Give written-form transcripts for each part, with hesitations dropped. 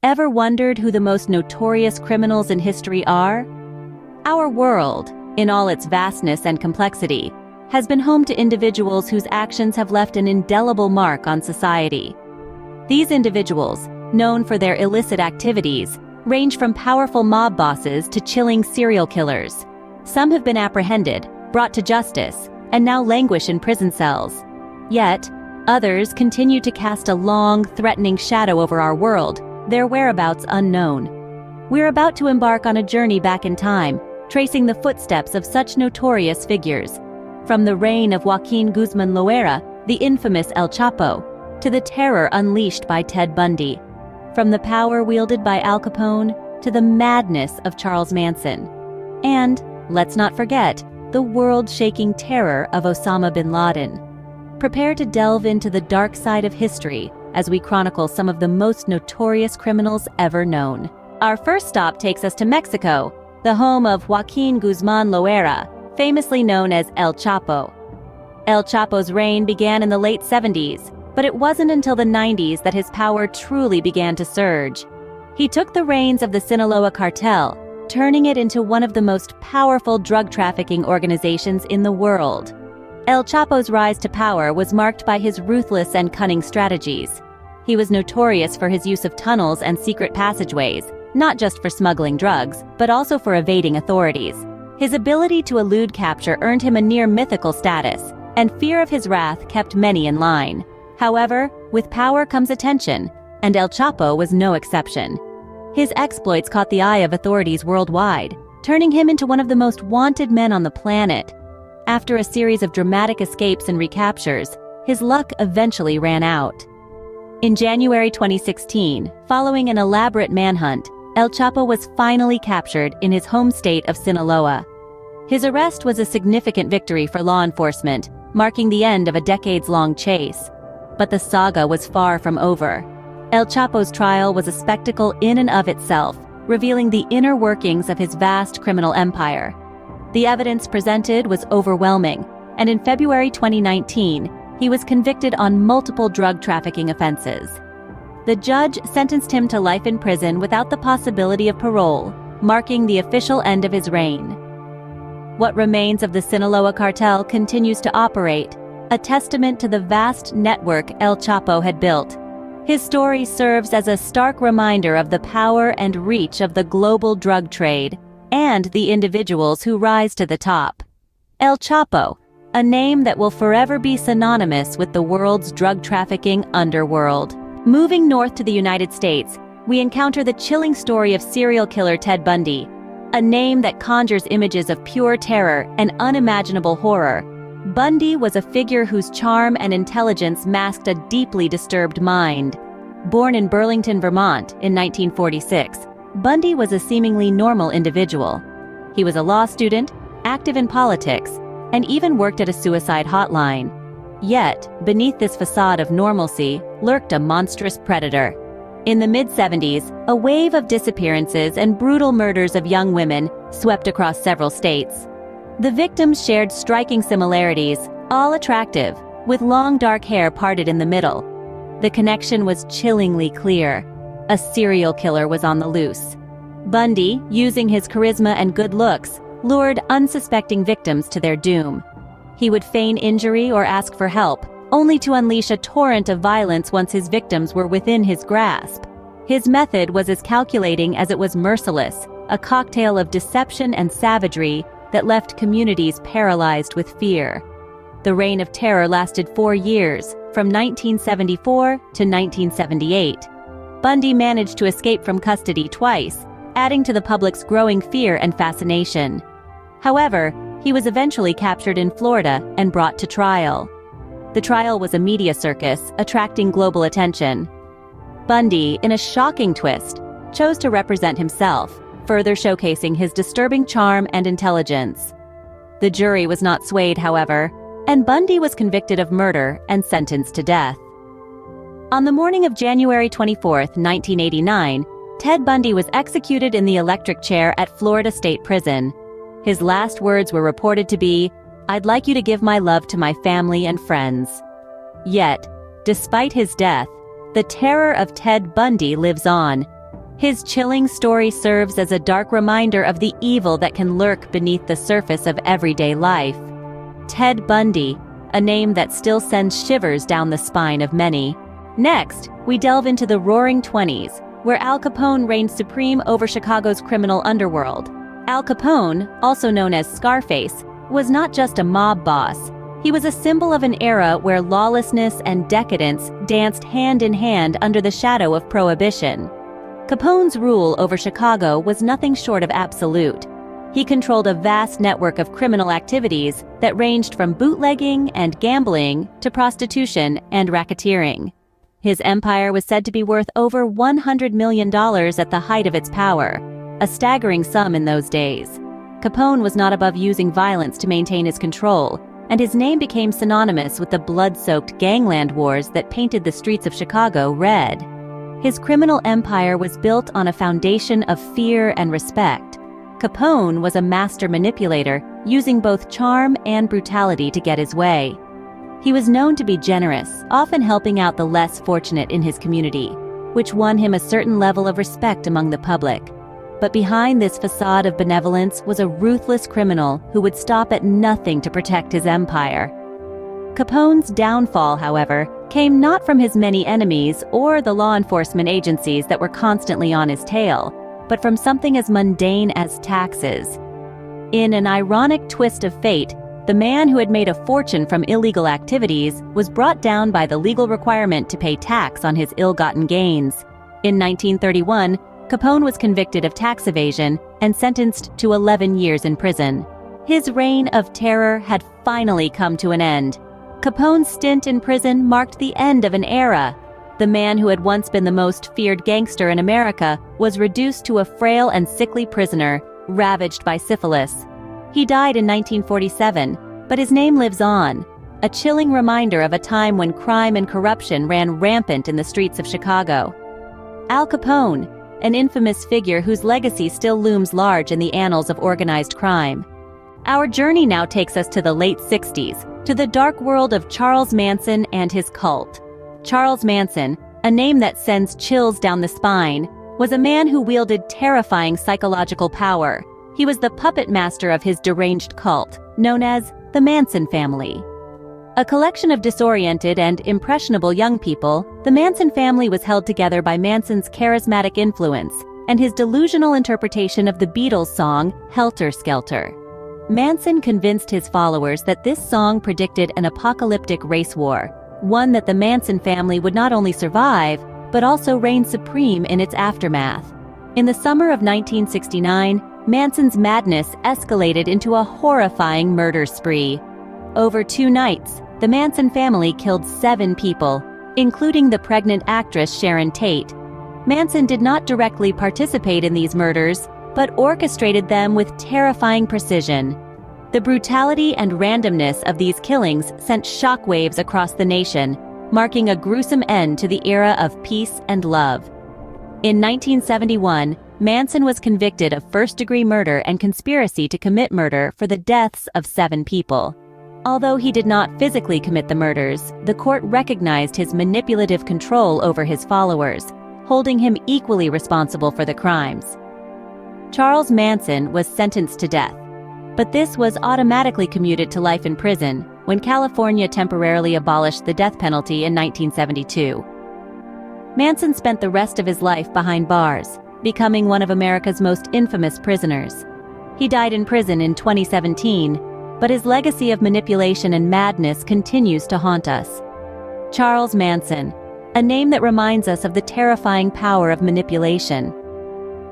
Ever wondered who the most notorious criminals in history are? Our world, in all its vastness and complexity, has been home to individuals whose actions have left an indelible mark on society. These individuals, known for their illicit activities, range from powerful mob bosses to chilling serial killers. Some have been apprehended, brought to justice, and now languish in prison cells. Yet, others continue to cast a long, threatening shadow over our world, their whereabouts unknown. We're about to embark on a journey back in time, tracing the footsteps of such notorious figures. From the reign of Joaquin Guzman Loera, the infamous El Chapo, to the terror unleashed by Ted Bundy. From the power wielded by Al Capone to the madness of Charles Manson. And, let's not forget, the world-shaking terror of Osama bin Laden. Prepare to delve into the dark side of history as we chronicle some of the most notorious criminals ever known. Our first stop takes us to Mexico, the home of Joaquin Guzman Loera, famously known as El Chapo. El Chapo's reign began in the late 70s, but it wasn't until the 90s that his power truly began to surge. He took the reins of the Sinaloa cartel, turning it into one of the most powerful drug trafficking organizations in the world. El Chapo's rise to power was marked by his ruthless and cunning strategies. He was notorious for his use of tunnels and secret passageways, not just for smuggling drugs, but also for evading authorities. His ability to elude capture earned him a near mythical status, and fear of his wrath kept many in line. However, with power comes attention, and El Chapo was no exception. His exploits caught the eye of authorities worldwide, turning him into one of the most wanted men on the planet. After a series of dramatic escapes and recaptures, his luck eventually ran out. In January 2016, following an elaborate manhunt, El Chapo was finally captured in his home state of Sinaloa. His arrest was a significant victory for law enforcement, marking the end of a decades-long chase. But the saga was far from over. El Chapo's trial was a spectacle in and of itself, revealing the inner workings of his vast criminal empire. The evidence presented was overwhelming, and in February 2019, he was convicted on multiple drug trafficking offenses. The judge sentenced him to life in prison without the possibility of parole, marking the official end of his reign. What remains of the Sinaloa cartel continues to operate, a testament to the vast network El Chapo had built. His story serves as a stark reminder of the power and reach of the global drug trade and the individuals who rise to the top. El Chapo, a name that will forever be synonymous with the world's drug trafficking underworld. Moving north to the United States, we encounter the chilling story of serial killer Ted Bundy, a name that conjures images of pure terror and unimaginable horror. Bundy was a figure whose charm and intelligence masked a deeply disturbed mind. Born in Burlington, Vermont in 1946, Bundy was a seemingly normal individual. He was a law student, active in politics, and even worked at a suicide hotline. Yet, beneath this facade of normalcy, lurked a monstrous predator. In the mid-70s, a wave of disappearances and brutal murders of young women swept across several states. The victims shared striking similarities, all attractive, with long dark hair parted in the middle. The connection was chillingly clear. A serial killer was on the loose. Bundy, using his charisma and good looks, lured unsuspecting victims to their doom. He would feign injury or ask for help, only to unleash a torrent of violence once his victims were within his grasp. His method was as calculating as it was merciless, a cocktail of deception and savagery that left communities paralyzed with fear. The reign of terror lasted 4 years, from 1974 to 1978. Bundy managed to escape from custody twice, adding to the public's growing fear and fascination. However, he was eventually captured in Florida and brought to trial. The trial was a media circus, attracting global attention. Bundy, in a shocking twist, chose to represent himself, further showcasing his disturbing charm and intelligence. The jury was not swayed, however, and Bundy was convicted of murder and sentenced to death. On the morning of January 24, 1989, Ted Bundy was executed in the electric chair at Florida State Prison. His last words were reported to be, "I'd like you to give my love to my family and friends." Yet, despite his death, the terror of Ted Bundy lives on. His chilling story serves as a dark reminder of the evil that can lurk beneath the surface of everyday life. Ted Bundy, a name that still sends shivers down the spine of many. Next, we delve into the Roaring Twenties, where Al Capone reigned supreme over Chicago's criminal underworld. Al Capone, also known as Scarface, was not just a mob boss. He was a symbol of an era where lawlessness and decadence danced hand in hand under the shadow of Prohibition. Capone's rule over Chicago was nothing short of absolute. He controlled a vast network of criminal activities that ranged from bootlegging and gambling to prostitution and racketeering. His empire was said to be worth over $100 million at the height of its power, a staggering sum in those days. Capone was not above using violence to maintain his control, and his name became synonymous with the blood-soaked gangland wars that painted the streets of Chicago red. His criminal empire was built on a foundation of fear and respect. Capone was a master manipulator, using both charm and brutality to get his way. He was known to be generous, often helping out the less fortunate in his community, which won him a certain level of respect among the public. But behind this facade of benevolence was a ruthless criminal who would stop at nothing to protect his empire. Capone's downfall, however, came not from his many enemies or the law enforcement agencies that were constantly on his tail, but from something as mundane as taxes. In an ironic twist of fate, the man who had made a fortune from illegal activities was brought down by the legal requirement to pay tax on his ill-gotten gains. In 1931, Capone was convicted of tax evasion and sentenced to 11 years in prison. His reign of terror had finally come to an end. Capone's stint in prison marked the end of an era. The man who had once been the most feared gangster in America was reduced to a frail and sickly prisoner, ravaged by syphilis. He died in 1947, but his name lives on, a chilling reminder of a time when crime and corruption ran rampant in the streets of Chicago. Al Capone, an infamous figure whose legacy still looms large in the annals of organized crime. Our journey now takes us to the late 60s, to the dark world of Charles Manson and his cult. Charles Manson, a name that sends chills down the spine, was a man who wielded terrifying psychological power. He was the puppet master of his deranged cult, known as the Manson family. A collection of disoriented and impressionable young people, the Manson family was held together by Manson's charismatic influence and his delusional interpretation of the Beatles' song Helter Skelter. Manson convinced his followers that this song predicted an apocalyptic race war, one that the Manson family would not only survive, but also reign supreme in its aftermath. In the summer of 1969, Manson's madness escalated into a horrifying murder spree. Over 2 nights, the Manson family killed 7 people, including the pregnant actress Sharon Tate. Manson did not directly participate in these murders, but orchestrated them with terrifying precision. The brutality and randomness of these killings sent shockwaves across the nation, marking a gruesome end to the era of peace and love. In 1971, Manson was convicted of first-degree murder and conspiracy to commit murder for the deaths of 7 people. Although he did not physically commit the murders, the court recognized his manipulative control over his followers, holding him equally responsible for the crimes. Charles Manson was sentenced to death, but this was automatically commuted to life in prison when California temporarily abolished the death penalty in 1972. Manson spent the rest of his life behind bars, becoming one of America's most infamous prisoners. He died in prison in 2017, but his legacy of manipulation and madness continues to haunt us. Charles Manson, a name that reminds us of the terrifying power of manipulation.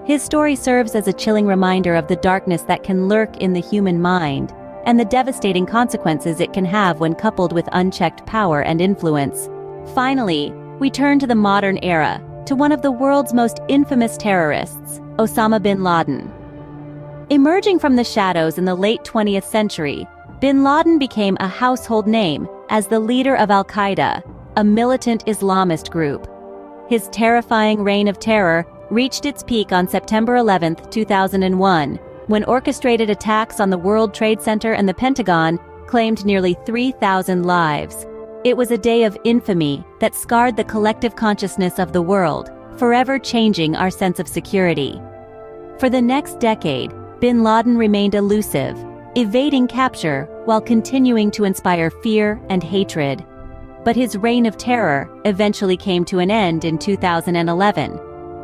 His story serves as a chilling reminder of the darkness that can lurk in the human mind, and the devastating consequences it can have when coupled with unchecked power and influence. Finally, we turn to the modern era, to one of the world's most infamous terrorists, Osama bin Laden. Emerging from the shadows in the late 20th century, bin Laden became a household name as the leader of Al-Qaeda, a militant Islamist group. His terrifying reign of terror reached its peak on September 11, 2001, when orchestrated attacks on the World Trade Center and the Pentagon claimed nearly 3,000 lives. It was a day of infamy that scarred the collective consciousness of the world, forever changing our sense of security. For the next decade, bin Laden remained elusive, evading capture while continuing to inspire fear and hatred. But his reign of terror eventually came to an end in 2011.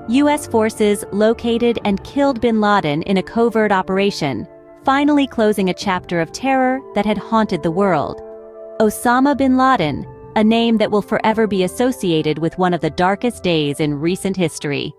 U.S. forces located and killed bin Laden in a covert operation, finally closing a chapter of terror that had haunted the world. Osama bin Laden, a name that will forever be associated with one of the darkest days in recent history.